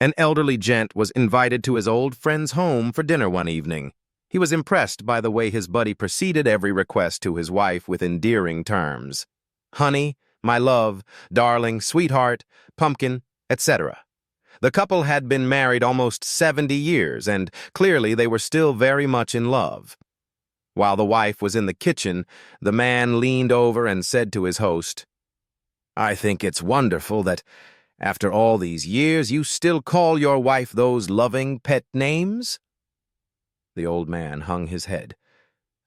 An elderly gent was invited to his old friend's home for dinner one evening. He was impressed by the way his buddy proceeded every request to his wife with endearing terms. Honey, my love, darling, sweetheart, pumpkin, etc. The couple had been married almost 70 years, and clearly they were still very much in love. While the wife was in the kitchen, the man leaned over and said to his host, "I think it's wonderful that, after all these years, you still call your wife those loving pet names?" The old man hung his head.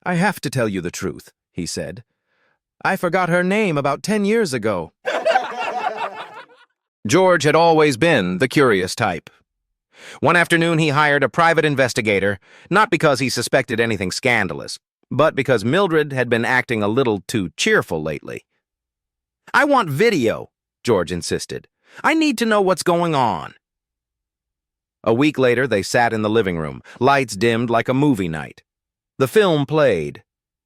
"I have to tell you the truth," he said. "I forgot her name about 10 years ago." George had always been the curious type. One afternoon he hired a private investigator, not because he suspected anything scandalous, but because Mildred had been acting a little too cheerful lately. "I want video," George insisted. "I need to know what's going on." A week later, they sat in the living room, lights dimmed like a movie night. The film played.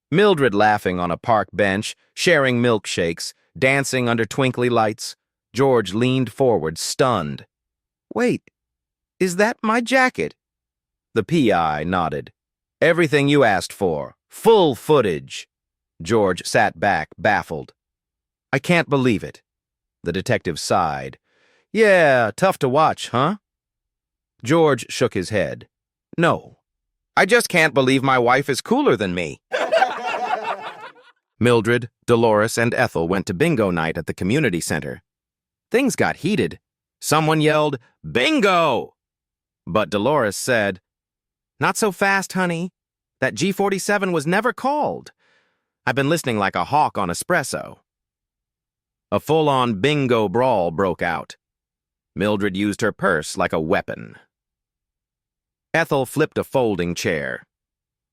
Mildred laughing on a park bench, sharing milkshakes, dancing under twinkly lights. George leaned forward, stunned. "Wait, is that my jacket?" The PI nodded. "Everything you asked for. Full footage." George sat back, baffled. "I can't believe it." The detective sighed. "Yeah, tough to watch, huh?" George shook his head. "No, I just can't believe my wife is cooler than me." Mildred, Dolores, and Ethel went to bingo night at the community center. Things got heated. Someone yelled, "Bingo!" But Dolores said, "Not so fast, honey. That G47 was never called. I've been listening like a hawk on espresso." A full-on bingo brawl broke out. Mildred used her purse like a weapon. Ethel flipped a folding chair.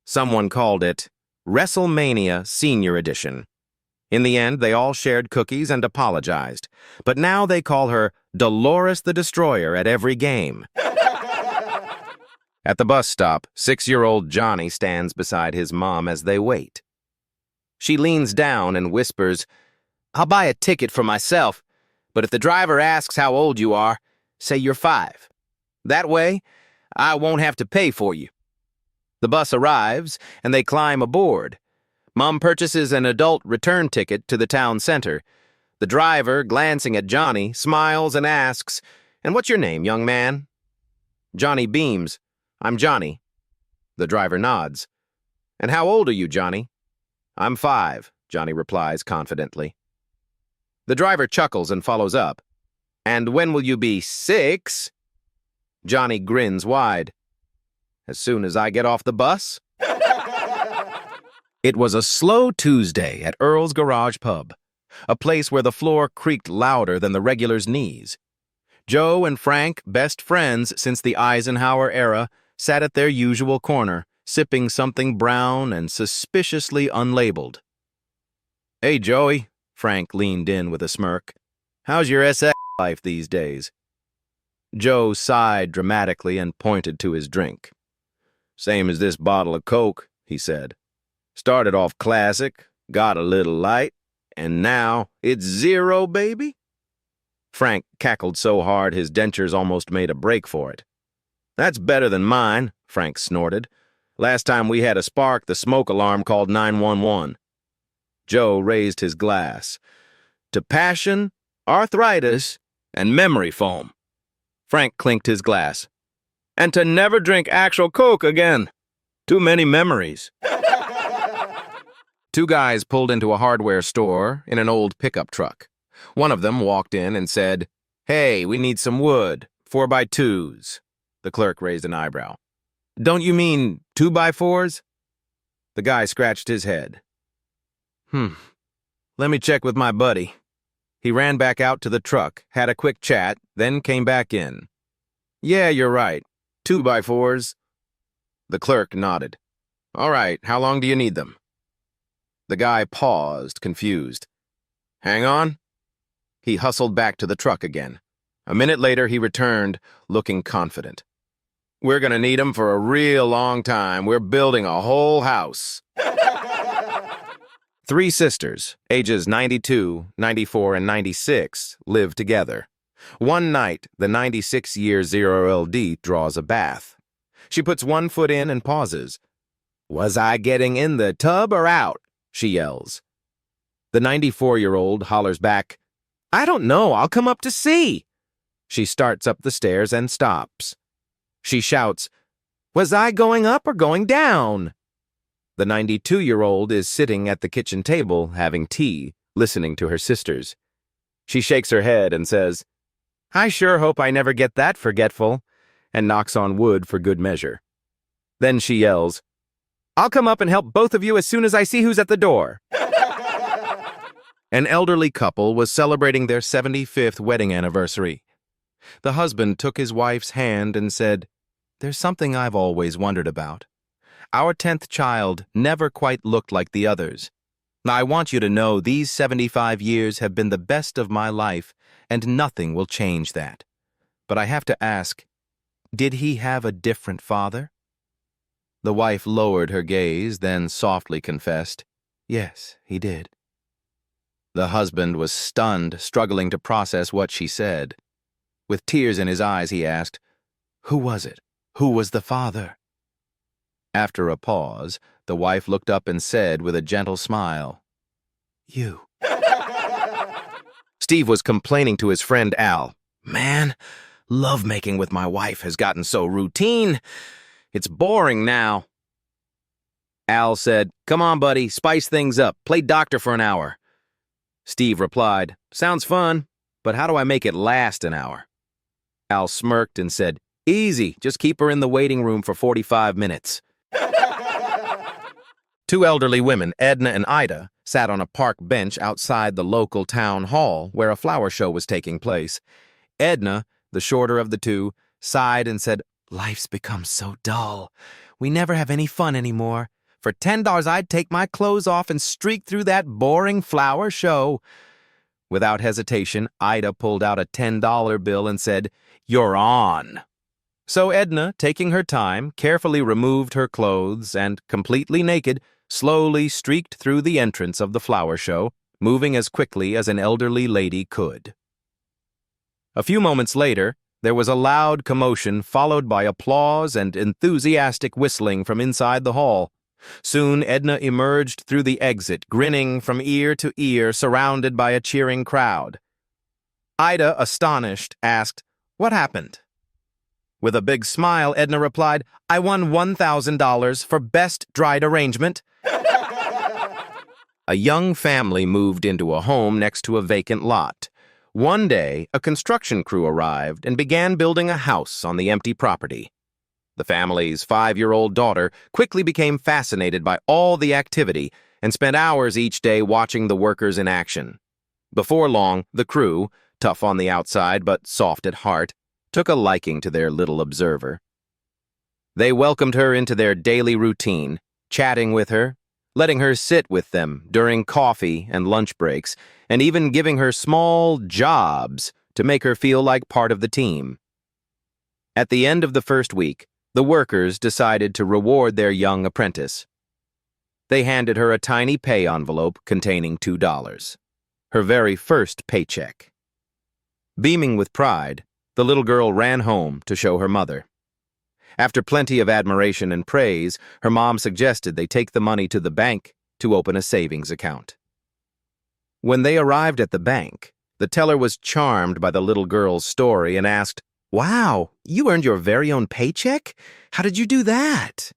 Someone called it WrestleMania Senior Edition. In the end, they all shared cookies and apologized, but now they call her Dolores the Destroyer at every game. At the bus stop, 6-year-old Johnny stands beside his mom as they wait. She leans down and whispers, "I'll buy a ticket for myself, but if the driver asks how old you are, say you're 5. That way, I won't have to pay for you." The bus arrives, and they climb aboard. Mom purchases an adult return ticket to the town center. The driver, glancing at Johnny, smiles and asks, "And what's your name, young man?" Johnny beams. "I'm Johnny." The driver nods. "And how old are you, Johnny?" "I'm 5, Johnny replies confidently. The driver chuckles and follows up. "And when will you be 6? Johnny grins wide. "As soon as I get off the bus." It was a slow Tuesday at Earl's Garage Pub, a place where the floor creaked louder than the regulars' knees. Joe and Frank, best friends since the Eisenhower era, sat at their usual corner, sipping something brown and suspiciously unlabeled. "Hey, Joey," Frank leaned in with a smirk. "How's your SF life these days?" Joe sighed dramatically and pointed to his drink. "Same as this bottle of Coke," he said. "Started off classic, got a little light, and now it's 0, baby." Frank cackled so hard his dentures almost made a break for it. "That's better than mine," Frank snorted. "Last time we had a spark, the smoke alarm called 911. Joe raised his glass. "To passion, arthritis, and memory foam." Frank clinked his glass. "And to never drink actual Coke again. Too many memories." Two guys pulled into a hardware store in an old pickup truck. One of them walked in and said, "Hey, we need some wood, 4x2s. The clerk raised an eyebrow. "Don't you mean 2x4s? The guy scratched his head. Let me check with my buddy." He ran back out to the truck, had a quick chat, then came back in. "Yeah, you're right. 2x4s. The clerk nodded. "All right, how long do you need them?" The guy paused, confused. "Hang on." He hustled back to the truck again. A minute later, he returned, looking confident. "We're gonna need them for a real long time. We're building a whole house." 3 sisters, ages 92, 94, and 96, lived together. One night, the 96-year 0LD draws a bath. She puts one foot in and pauses. "Was I getting in the tub or out?" she yells. The 94-year-old hollers back, "I don't know, I'll come up to see." She starts up the stairs and stops. She shouts, "Was I going up or going down?" The 92-year-old is sitting at the kitchen table having tea, listening to her sisters. She shakes her head and says, "I sure hope I never get that forgetful," and knocks on wood for good measure. Then she yells, "I'll come up and help both of you as soon as I see who's at the door." An elderly couple was celebrating their 75th wedding anniversary. The husband took his wife's hand and said, "There's something I've always wondered about. Our 10th child never quite looked like the others. I want you to know these 75 years have been the best of my life, and nothing will change that. But I have to ask, did he have a different father?" The wife lowered her gaze, then softly confessed, "Yes, he did." The husband was stunned, struggling to process what she said. With tears in his eyes, he asked, "Who was it? Who was the father?" After a pause, the wife looked up and said with a gentle smile, "You." Steve was complaining to his friend Al, "Man, lovemaking with my wife has gotten so routine. It's boring now." Al said, "Come on, buddy, spice things up. Play doctor for an hour." Steve replied, "Sounds fun, but how do I make it last an hour?" Al smirked and said, "Easy, just keep her in the waiting room for 45 minutes. Two elderly women, Edna and Ida, sat on a park bench outside the local town hall where a flower show was taking place. Edna, the shorter of the two, sighed and said, "Life's become so dull. We never have any fun anymore. For $10, I'd take my clothes off and streak through that boring flower show." Without hesitation, Ida pulled out a $10 bill and said, "You're on." So Edna, taking her time, carefully removed her clothes and, completely naked, slowly streaked through the entrance of the flower show, moving as quickly as an elderly lady could. A few moments later, there was a loud commotion followed by applause and enthusiastic whistling from inside the hall. Soon Edna emerged through the exit, grinning from ear to ear, surrounded by a cheering crowd. Ida, astonished, asked, "What happened?" With a big smile, Edna replied, "I won $1,000 for Best Dried Arrangement." A young family moved into a home next to a vacant lot. One day, a construction crew arrived and began building a house on the empty property. The family's 5-year-old daughter quickly became fascinated by all the activity and spent hours each day watching the workers in action. Before long, the crew, tough on the outside but soft at heart, took a liking to their little observer. They welcomed her into their daily routine, chatting with her, letting her sit with them during coffee and lunch breaks, and even giving her small jobs to make her feel like part of the team. At the end of the first week, the workers decided to reward their young apprentice. They handed her a tiny pay envelope containing $2, her very first paycheck. Beaming with pride, the little girl ran home to show her mother. After plenty of admiration and praise, her mom suggested they take the money to the bank to open a savings account. When they arrived at the bank, the teller was charmed by the little girl's story and asked, "Wow, you earned your very own paycheck? How did you do that?"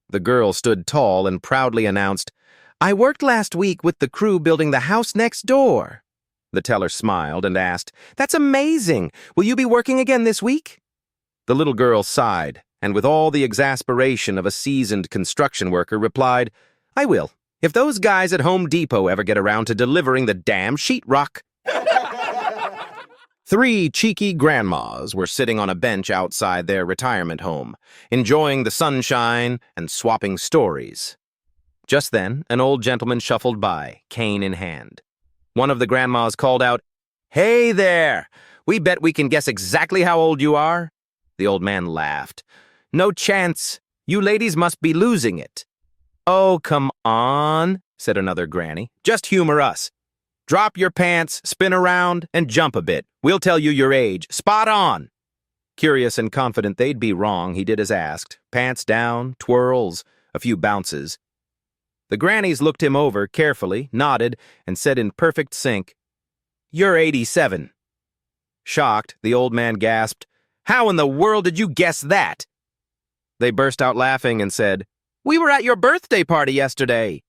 The girl stood tall and proudly announced, "I worked last week with the crew building the house next door." The teller smiled and asked, "That's amazing. Will you be working again this week?" The little girl sighed, and with all the exasperation of a seasoned construction worker, replied, "I will, if those guys at Home Depot ever get around to delivering the damn sheetrock." 3 cheeky grandmas were sitting on a bench outside their retirement home, enjoying the sunshine and swapping stories. Just then, an old gentleman shuffled by, cane in hand. One of the grandmas called out, "Hey there! We bet we can guess exactly how old you are." The old man laughed. "No chance. You ladies must be losing it." "Oh, come on," said another granny. "Just humor us. Drop your pants, spin around, and jump a bit. We'll tell you your age. Spot on! Curious and confident they'd be wrong, he did as asked. Pants down, twirls, a few bounces. The grannies looked him over carefully, nodded, and said in perfect sync, "You're 87. Shocked, the old man gasped, "How in the world did you guess that?" They burst out laughing and said, "We were at your birthday party yesterday."